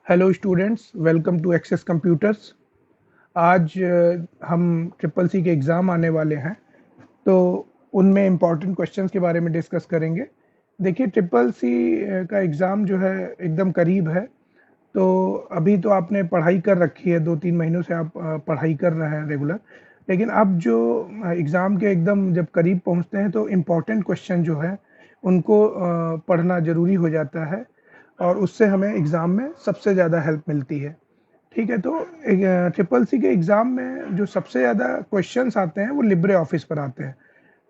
Hello students, welcome to Access Computers. आज हम triple C के एग्ज़ाम आने वाले हैं, तो उनमें इम्पॉर्टेंट क्वेश्चंस के बारे में डिस्कस करेंगे। देखिए, ट्रिपल सी का एग्ज़ाम जो है एकदम करीब है। तो अभी तो आपने पढ़ाई कर रखी है, 2-3 महीनों से आप पढ़ाई कर रहे हैं रेगुलर। लेकिन अब जो एग्ज़ाम के एकदम जब करीब पहुंचते हैं तो इम्पॉर्टेंट क्वेश्चन जो है उनको पढ़ना ज़रूरी हो जाता है, और उससे हमें एग्ज़ाम में सबसे ज़्यादा हेल्प मिलती है। ठीक है, तो ट्रिपल सी के एग्ज़ाम में जो सबसे ज़्यादा क्वेश्चंस आते हैं वो लिब्रे ऑफिस पर आते हैं।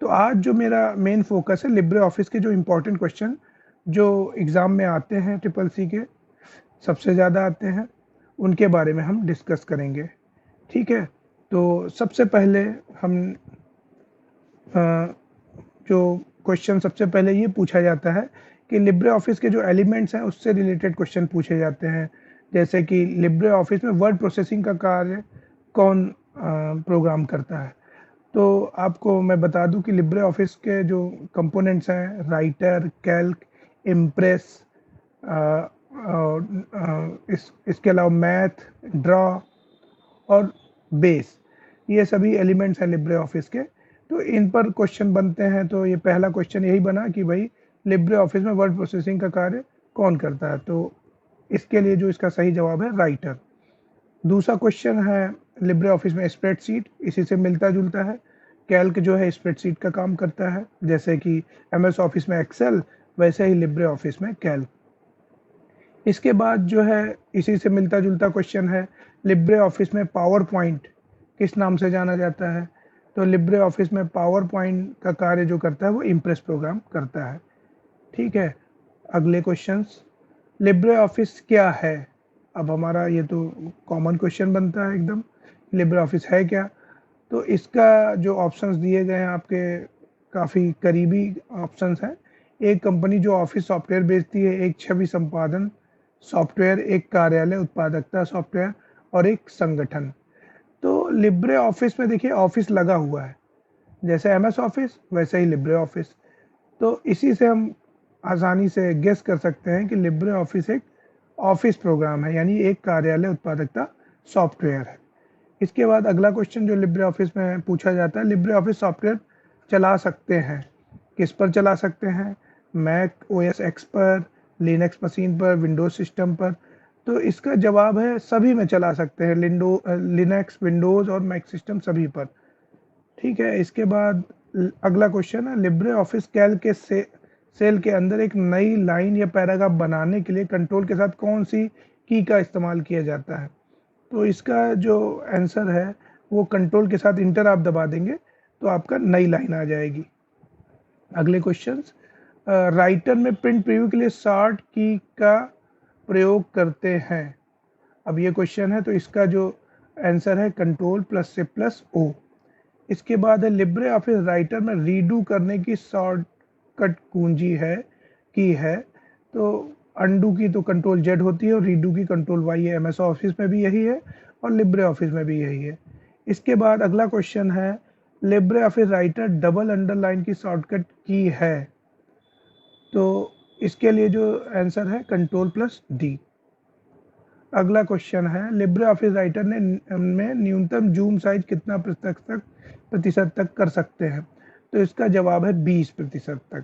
तो आज जो मेरा मेन फोकस है, लिब्रे ऑफिस के जो इम्पोर्टेंट क्वेश्चन जो एग्ज़ाम में आते हैं, ट्रिपल सी के सबसे ज़्यादा आते हैं, उनके बारे में हम डिस्कस करेंगे। ठीक है, तो सबसे पहले हम जो क्वेश्चन सबसे पहले ये पूछा जाता है कि लिब्रे ऑफिस के जो एलिमेंट्स हैं उससे रिलेटेड क्वेश्चन पूछे जाते हैं। जैसे कि लिब्रे ऑफिस में वर्ड प्रोसेसिंग का कार्य कौन प्रोग्राम करता है। तो आपको मैं बता दूं कि लिब्रे ऑफिस के जो कंपोनेंट्स हैं, राइटर, कैल्क, इम्प्रेस, इसके अलावा मैथ, ड्रॉ और बेस, ये सभी एलिमेंट्स हैं लिब्रे ऑफिस के। तो इन पर क्वेश्चन बनते हैं। तो ये पहला क्वेश्चन यही बना कि भाई लिब्रे ऑफिस में वर्ड प्रोसेसिंग का कार्य कौन करता है। तो इसके लिए जो इसका सही जवाब है राइटर। दूसरा क्वेश्चन है लिब्रे ऑफिस में स्प्रेडशीट, इसी से मिलता जुलता है। कैल्क जो है स्प्रेडशीट का काम करता है, जैसे कि एमएस ऑफिस में एक्सेल, वैसे ही लिब्रे ऑफिस में कैल्क। इसके बाद जो है इसी से मिलता जुलता क्वेश्चन है, लिब्रे ऑफिस में पावर पॉइंट किस नाम से जाना जाता है। तो लिब्रे ऑफिस में पावर पॉइंट का कार्य जो करता है वो इम्प्रेस प्रोग्राम करता है। ठीक है, अगले क्वेश्चंस, लिब्रे ऑफिस क्या है। अब हमारा ये तो कॉमन क्वेश्चन बनता है एकदम, लिब्रे ऑफिस है क्या। तो इसका जो ऑप्शंस दिए गए हैं आपके, काफ़ी करीबी ऑप्शंस हैं। एक कंपनी जो ऑफिस सॉफ्टवेयर बेचती है, एक छवि संपादन सॉफ्टवेयर, एक कार्यालय उत्पादकता सॉफ्टवेयर और एक संगठन। तो लिब्रे ऑफिस में देखिए ऑफिस लगा हुआ है, जैसे एमएस ऑफिस वैसे ही लिब्रे ऑफिस। तो इसी से हम आसानी से गेस कर सकते हैं कि लिब्रे ऑफिस एक ऑफिस प्रोग्राम है, यानी एक कार्यालय उत्पादकता सॉफ्टवेयर है। इसके बाद अगला क्वेश्चन जो लिब्रे ऑफिस में पूछा जाता है, लिब्रे ऑफिस सॉफ्टवेयर चला सकते हैं, किस पर चला सकते हैं। मैक ओएस एक्स पर, लिनक्स मशीन पर, विंडोज सिस्टम पर। तो इसका जवाब है सभी में चला सकते हैं, लिनक्स, विंडोज और मैक सिस्टम सभी पर। ठीक है, इसके बाद अगला क्वेश्चन है, लिब्रे ऑफिस कैल्क के सेल के अंदर एक नई लाइन या पैराग्राफ बनाने के लिए कंट्रोल के साथ कौन सी की का इस्तेमाल किया जाता है। तो इसका जो आंसर है वो कंट्रोल के साथ इंटर आप दबा देंगे तो आपका नई लाइन आ जाएगी। अगले क्वेश्चंस, राइटर में प्रिंट प्रीव्यू के लिए शॉर्ट की का प्रयोग करते हैं। अब ये क्वेश्चन है, तो इसका जो आंसर है कंट्रोल प्लस से प्लस ओ। इसके बाद है लिब्रे ऑफिस राइटर में रीडू करने की शॉर्टकट कुंजी है की है। तो अनडू की तो कंट्रोल जेड होती है और रीडू की कंट्रोल वाई है। एमएस ऑफिस में भी यही है और लिब्रे ऑफिस में भी यही है। इसके बाद अगला क्वेश्चन है, Libre office writer double underline की शॉर्टकट की है। तो इसके लिए जो आंसर है कंट्रोल प्लस डी। अगला क्वेश्चन है, लिब्रे ऑफिस राइटर ने में न्यूनतम जूम साइज कितना प्रतिशत तक कर सकते हैं। तो इसका जवाब है 20% तक।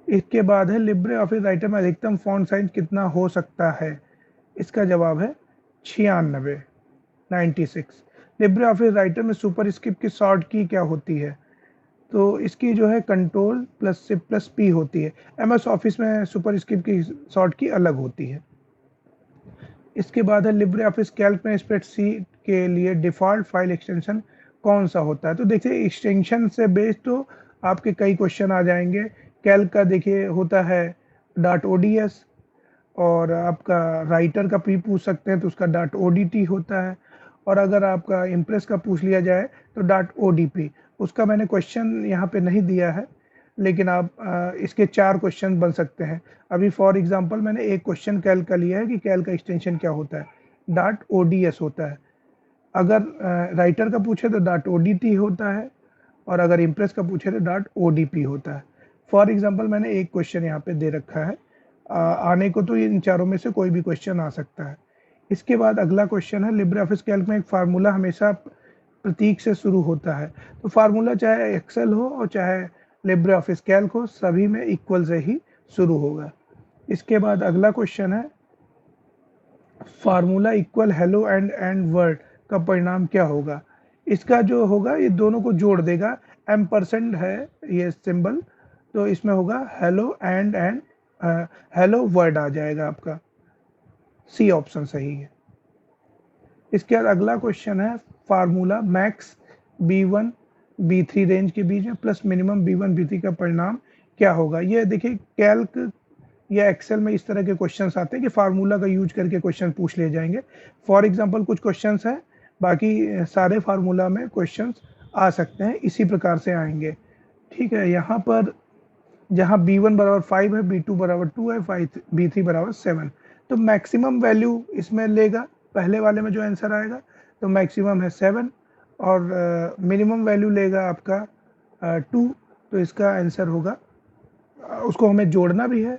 इसके बाद है, लिब्रे ऑफिस राइटर में अधिकतम फॉन्ट साइज कितना हो सकता है। इसका जवाब है 96। लिब्रे ऑफिस राइटर में सुपरस्क्रिप्ट की शॉर्ट की क्या होती है। तो इसकी जो है कंट्रोल प्लस से प्लस पी होती है। एमएस ऑफिस में सुपरस्क्रिप्ट की शॉर्ट की अलग होती है। इसके बाद है, लिब्रे ऑफिस कैल्क में स्प्रेडशीट के लिए डिफ़ॉल्ट फाइल एक्सटेंशन कौन सा होता है। तो देखिए, एक्सटेंशन से बेस्ड तो आपके कई क्वेश्चन आ जाएंगे। कैल्क का देखिए होता है डॉट ओडीएस, और आपका राइटर का भी पूछ सकते हैं तो उसका डॉट ओडीटी होता है। और अगर आपका इम्प्रेस का पूछ लिया जाए तो डॉट ओडीपी। उसका मैंने क्वेश्चन यहाँ पे नहीं दिया है, लेकिन आप इसके 4 क्वेश्चन बन सकते हैं। अभी फॉर एग्जांपल मैंने एक क्वेश्चन कैल का लिया है कि कैल का एक्सटेंशन क्या होता है, डॉट ओडीएस होता है। अगर राइटर का पूछे तो डॉट ओडीटी होता है, और अगर इम्प्रेस का पूछे तो डॉट ओडीपी होता है। फॉर एग्जांपल मैंने एक क्वेश्चन यहाँ पे दे रखा है, आने को तो ये इन चारों में से कोई भी क्वेश्चन आ सकता है। इसके बाद अगला क्वेश्चन है, लिब्रे ऑफिस कैल्क में एक फार्मूला हमेशा प्रतीक से शुरू होता है। तो फार्मूला चाहे एक्सेल हो और चाहे लिब्रे ऑफिस कैल्क हो, सभी में इक्वल से ही शुरू होगा। इसके बाद अगला क्वेश्चन है, formula equal hello and word का परिणाम क्या होगा। इसका जो होगा ये दोनों को जोड़ देगा, एम्परसेंड है ये सिंबल, तो इसमें होगा हेलो एंड हेलो वर्ड आ जाएगा आपका, सी ऑप्शन सही है। इसके बाद अगला क्वेश्चन है, formula max B1 B3 range के बीच में प्लस मिनिमम B1 B3 का परिणाम क्या होगा। ये देखिए कैल्क या एक्सेल में इस तरह के क्वेश्चंस आते हैं कि फार्मूला का यूज करके क्वेश्चन पूछ लिए जाएंगे। फॉर एग्जांपल कुछ क्वेश्चंस हैं, बाकी सारे फार्मूला में क्वेश्चंस आ सकते हैं, इसी प्रकार से आएंगे। ठीक है, यहाँ पर जहाँ B1 बराबर 5 है, B2 बराबर 2 है, B3 बराबर 7, तो मैक्सिमम वैल्यू इसमें लेगा, पहले वाले में जो आंसर आएगा तो मैक्सिमम है 7 और मिनिमम वैल्यू लेगा आपका 2, तो इसका आंसर होगा, उसको हमें जोड़ना भी है,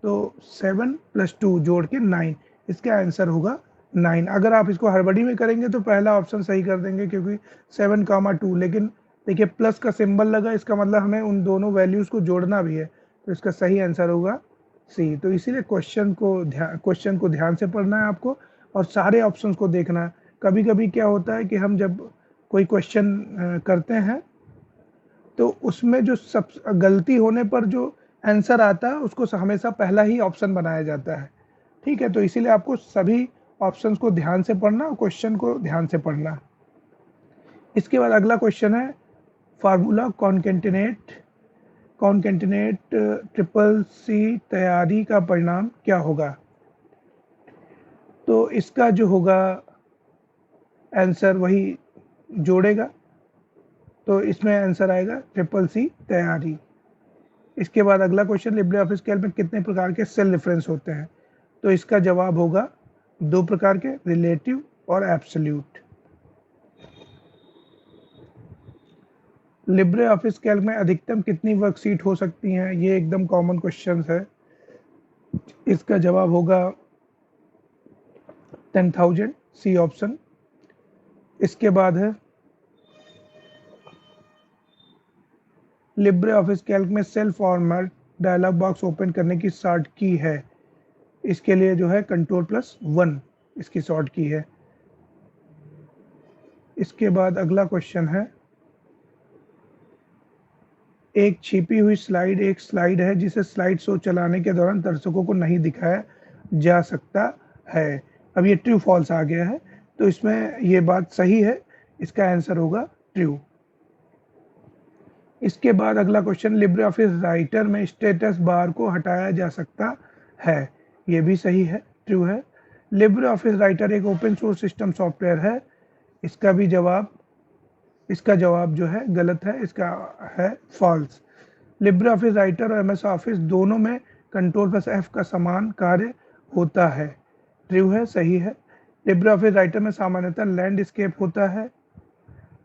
तो 7 + 2 जोड़ के 9, इसका आंसर होगा 9। अगर आप इसको हड़बड़ी में करेंगे तो पहला ऑप्शन सही कर देंगे क्योंकि 7, 2, लेकिन देखिए प्लस का सिंबल लगा, इसका मतलब हमें उन दोनों वैल्यूज को जोड़ना भी है, तो इसका सही आंसर होगा सी। तो इसीलिए क्वेश्चन को ध्यान से पढ़ना है आपको और सारे ऑप्शंस को देखना है। कभी कभी क्या होता है कि हम जब कोई क्वेश्चन करते हैं तो उसमें जो सब गलती होने पर जो आंसर आता है उसको हमेशा पहला ही ऑप्शन बनाया जाता है। ठीक है, तो इसीलिए आपको सभी ऑप्शंस को ध्यान से पढ़ना और क्वेश्चन को ध्यान से पढ़ना। इसके बाद अगला क्वेश्चन है, फार्मूला कॉन्केटेनेट ट्रिपल सी तैयारी का परिणाम क्या होगा। तो इसका जो होगा आंसर वही जोड़ेगा, तो इसमें आंसर आएगा ट्रिपल सी तैयारी। इसके बाद अगला क्वेश्चन, लिब्रे ऑफिस कैल्क में कितने प्रकार के सेल रेफरेंस होते हैं। तो इसका जवाब होगा 2 प्रकार के, रिलेटिव और एब्सोल्यूट। लिब्रे ऑफिस कैल्क में अधिकतम कितनी वर्कशीट हो सकती हैं, ये एकदम कॉमन क्वेश्चन है। इसका जवाब होगा 10,000, सी ऑप्शन। इसके बाद है, लिब्रे ऑफिस कैल्क में cell format dialog box open करने की शॉर्ट की है। इसके लिए जो है Ctrl+1 इसकी शॉर्ट की है। इसके बाद अगला क्वेश्चन है, एक छिपी हुई स्लाइड एक स्लाइड है जिसे स्लाइड शो चलाने के दौरान दर्शकों को नहीं दिखाया जा सकता है। अब ये ट्रू फॉल्स आ गया है, तो इसमें ये बात सही है, इसका आंसर होगा ट्रू। इसके बाद अगला क्वेश्चन, लिब्रे ऑफिस राइटर में स्टेटस बार को हटाया जा सकता है। ये भी सही है, ट्रू है। लिब्रे ऑफिस राइटर एक ओपन सोर्स सिस्टम सॉफ्टवेयर है। इसका जवाब जो है गलत है, इसका है फॉल्स। लिब्रे ऑफिस राइटर और MS ऑफिस दोनों में Ctrl+F का समान कार्य होता है। ट्रू है, सही है। लिब्रे ऑफिस राइटर में सामान्यतः लैंडस्केप होता है,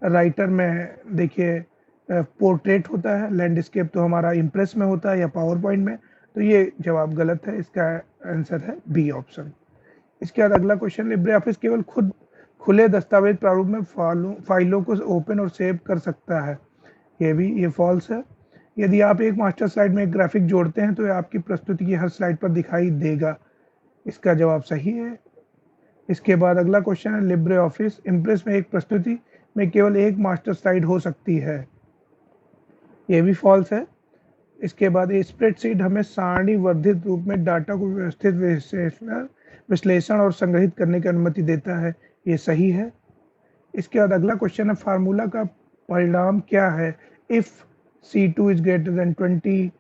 राइटर में देखिए पोर्ट्रेट होता है। लैंडस्केप तो हमारा इम्प्रेस में होता है या पावर पॉइंट में, तो ये जवाब गलत है, इसका आंसर है बी ऑप्शन। इसके बाद अगला क्वेश्चन, लिब्रे ऑफिस केवल खुले दस्तावेज प्रारूप में फाइलों को ओपन और सेव कर सकता है। ये फॉल्स है। यदि आप एक मास्टर स्लाइड में एक ग्राफिक जोड़ते हैं तो यह आपकी प्रस्तुति की हर स्लाइड पर दिखाई देगा। इसका जवाब सही है। इसके बाद अगला क्वेश्चन है, लिब्रे ऑफिस इम्प्रेस में एक प्रस्तुति में केवल एक मास्टर स्लाइड हो सकती है। ये भी फॉल्स है। इसके बाद स्प्रेडशीट हमें सारणी वर्धित रूप में डाटा को व्यवस्थित विश्लेषण और संग्रहित करने की अनुमति देता है। ये सही है। इसके बाद अगला क्वेश्चन है, फार्मूला का परिणाम क्या है। If C2 is greater than 20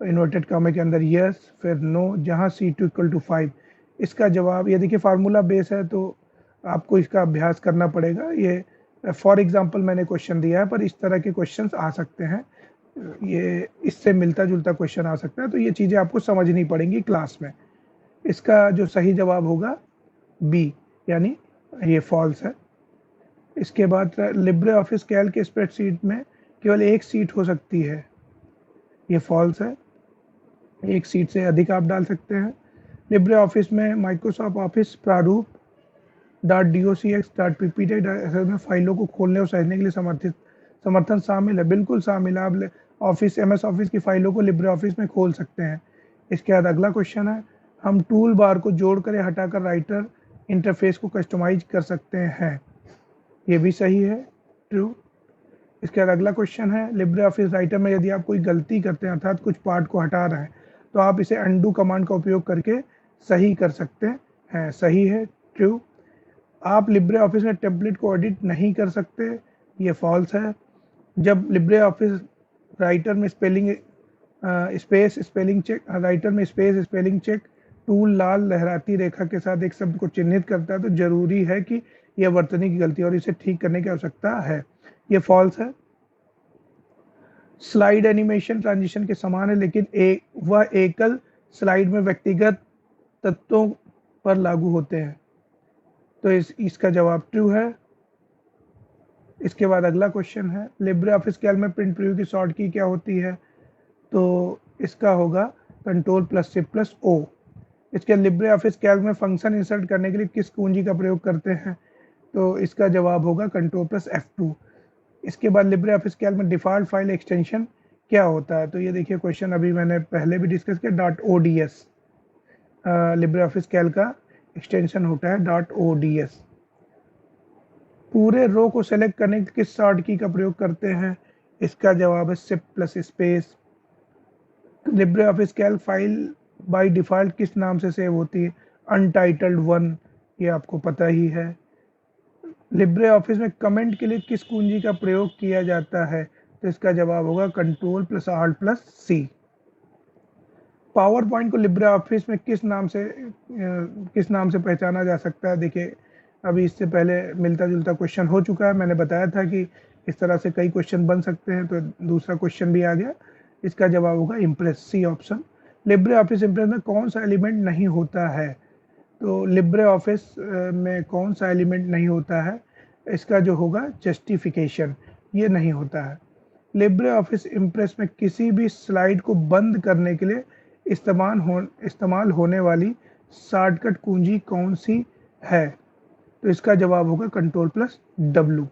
inverted comma के अंदर यस, फिर नो, जहां C2 = 5। इसका जवाब, ये देखिए फार्मूला बेस है तो आपको इसका अभ्यास करना पड़ेगा। ये फॉर एग्जांपल मैंने क्वेश्चन दिया है, पर इस तरह के क्वेश्चंस आ सकते हैं, ये इससे मिलता जुलता क्वेश्चन आ सकता है, तो ये चीज़ें आपको समझनी पड़ेंगी क्लास में। इसका जो सही जवाब होगा बी, यानी ये फॉल्स है। इसके बाद लिब्रे ऑफिस कैल्क के स्प्रेडशीट में केवल एक सीट हो सकती है। ये फॉल्स है। एक सीट से अधिक आप डाल सकते हैं। लिब्रे ऑफिस में माइक्रोसॉफ्ट ऑफिस प्रारूप .docx.ppt में फाइलों को खोलने और सहेजने के लिए समर्थन शामिल है। बिल्कुल शामिल है। आप ऑफिस MS ऑफिस की फाइलों को लिब्रे ऑफिस में खोल सकते हैं। इसके बाद अगला क्वेश्चन है, हम टूल बार को जोड़कर या हटाकर राइटर इंटरफेस को कस्टमाइज कर सकते हैं। ये भी सही है, ट्रू। इसके बाद अगला क्वेश्चन है, लिब्रे ऑफिस राइटर में यदि आप कोई गलती करते हैं अर्थात कुछ पार्ट को हटा रहे हैं तो आप इसे अनडू कमांड का उपयोग करके सही कर सकते हैं। सही है, ट्रू। आप लिब्रे ऑफिस में टेम्पलेट को एडिट नहीं कर सकते, ये फॉल्स है। जब लिब्रे ऑफिस राइटर में स्पेलिंग चेक टूल लाल लहराती रेखा के साथ एक शब्द को चिन्हित करता है तो जरूरी है कि यह वर्तनी की गलती और इसे ठीक करने की आवश्यकता है, ये फॉल्स है। स्लाइड एनिमेशन ट्रांजिशन के समान है लेकिन वह एकल स्लाइड में व्यक्तिगत तत्वों पर लागू होते हैं, तो इसका जवाब ट्रू है। इसके बाद अगला क्वेश्चन है, लिब्रे ऑफिस कैल्क में प्रिंट प्रीव्यू की शॉर्ट की क्या होती है, तो इसका होगा Ctrl+Shift+O। इसके लिब्रे ऑफिस कैल्क में फंक्शन इंसर्ट करने के लिए किस कुंजी का प्रयोग करते हैं, तो इसका जवाब होगा Ctrl+F2। इसके बाद लिब्रे ऑफिस कैल्क में डिफ़ॉल्ट फाइल एक्सटेंशन क्या होता है, तो ये देखिए क्वेश्चन अभी मैंने पहले भी डिस्कस किया, .ods लिब्रे ऑफिस कैल्क का एक्सटेंशन होता है .ods। पूरे रो को सेलेक्ट करने के लिए किस शॉर्ट की का प्रयोग करते हैं, इसका जवाब है Shift+Space। Libre Office Calc file by default किस नाम से सेव होती है, Untitled1, ये आपको पता ही है। लिब्रे ऑफिस में कमेंट के लिए किस कुंजी का प्रयोग किया जाता है, तो इसका जवाब होगा Ctrl+Alt+C। पावर पॉइंट को लिब्रे ऑफिस में किस नाम से पहचाना जा सकता है, देखिए अभी इससे पहले मिलता जुलता क्वेश्चन हो चुका है, मैंने बताया था कि इस तरह से कई क्वेश्चन बन सकते हैं, तो दूसरा क्वेश्चन भी आ गया। इसका जवाब होगा Impress, C option. Libre Office Impress में कौन सा एलिमेंट नहीं होता है, तो लिब्रे ऑफिस में कौन सा एलिमेंट नहीं होता है, इसका जो होगा जस्टिफिकेशन, ये नहीं होता है। लिब्रे ऑफिस इम्प्रेस में किसी भी स्लाइड को बंद करने के लिए इस्तेमाल होने वाली शॉर्टकट कुंजी कौन सी है, तो इसका जवाब होगा Ctrl+W।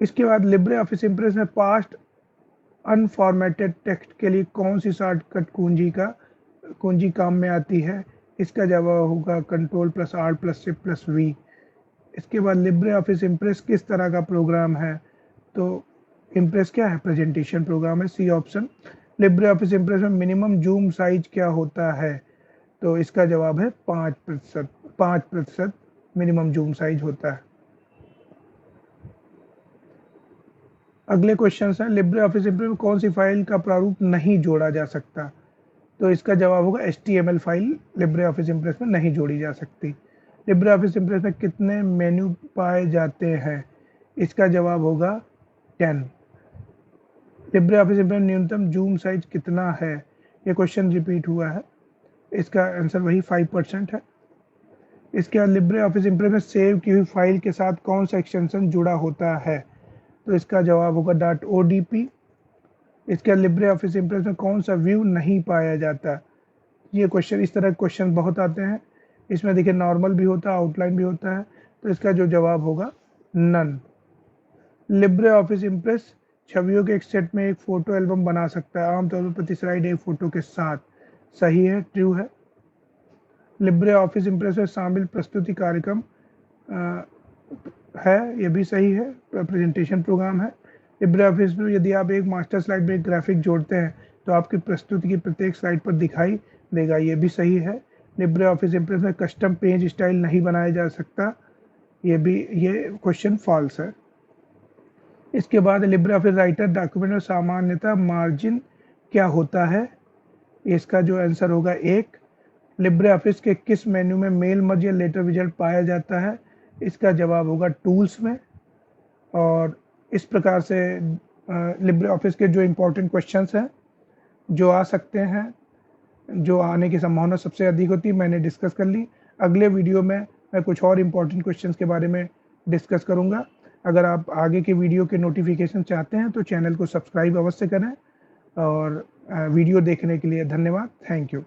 इसके बाद लिब्रे ऑफिस इम्प्रेस में पास्ट अनफॉर्मेटेड टेक्स्ट के लिए कौन सी शॉर्टकट कुंजी काम में आती है, इसका जवाब होगा Ctrl+Alt+Shift+V। इसके बाद लिब्रे ऑफिस इम्प्रेस किस तरह का प्रोग्राम है, तो इम्प्रेस क्या है, प्रेजेंटेशन प्रोग्राम है, C option. Libre Office Impress में मिनिमम जूम साइज क्या होता है, तो इसका जवाब है 5% मिनिमम जूम साइज होता है। अगले क्वेश्चन है, लिब्रे ऑफिस इम्प्रेस में कौन सी फाइल का प्रारूप नहीं जोड़ा जा सकता, तो इसका जवाब होगा HTML file Libre Office Impress में नहीं जोड़ी जा सकती। लिब्रे ऑफिस इम्प्रेस में कितने मेन्यू पाए जाते हैं, इसका जवाब होगा 10। लिब्रे ऑफिस इम्प्रेस में न्यूनतम जूम साइज कितना है, ये क्वेश्चन रिपीट हुआ है, इसका आंसर वही 5% है। इसके बाद लिब्रे ऑफिस इम्प्रेस में सेव की हुई फाइल के साथ कौन सा एक्सटेंशन जुड़ा होता है, तो इसका जवाब होगा .odp। इसके बाद लिब्रे ऑफिस इम्प्रेस में कौन सा व्यू नहीं पाया जाता, ये क्वेश्चन, इस तरह के क्वेश्चन बहुत आते हैं। इसमें देखिए नॉर्मल भी होता है, आउटलाइन भी होता है, तो इसका जो जवाब होगा नन। लिब्रे ऑफिस इम्प्रेस छवियों के एक सेट में एक फोटो एल्बम बना सकता है, आमतौर पर प्रति स्लाइड एक फोटो के साथ, सही है, ट्रू है। लिब्रे ऑफिस इम्प्रेस में शामिल प्रस्तुति कार्यक्रम है, ये भी सही है, प्रेजेंटेशन प्रोग्राम है। लिब्रे ऑफिस में यदि आप एक मास्टर स्लाइड में एक ग्राफिक जोड़ते हैं तो आपकी प्रस्तुति की प्रत्येक स्लाइड पर दिखाई देगा, ये भी सही है। लिब्रे ऑफिस इम्प्रेस में कस्टम पेज स्टाइल नहीं बनाया जा सकता, ये क्वेश्चन फॉल्स है। इसके बाद लिब्रे ऑफिस राइटर डॉक्यूमेंट में सामान्यतः मार्जिन क्या होता है, इसका जो आंसर होगा 1। लिब्रे ऑफिस के किस मेन्यू में मेल मर्ज या लेटर विजार्ड पाया जाता है, इसका जवाब होगा टूल्स में। और इस प्रकार से लिब्रे ऑफिस के जो इम्पोर्टेंट क्वेश्चंस हैं जो आ सकते हैं, जो आने की संभावना सबसे अधिक होती है, मैंने डिस्कस कर ली। अगले वीडियो में मैं कुछ और इम्पोर्टेंट क्वेश्चंस के बारे में डिस्कस करूंगा। अगर आप आगे के वीडियो के नोटिफिकेशन चाहते हैं तो चैनल को सब्सक्राइब अवश्य करें और वीडियो देखने के लिए धन्यवाद। Thank you.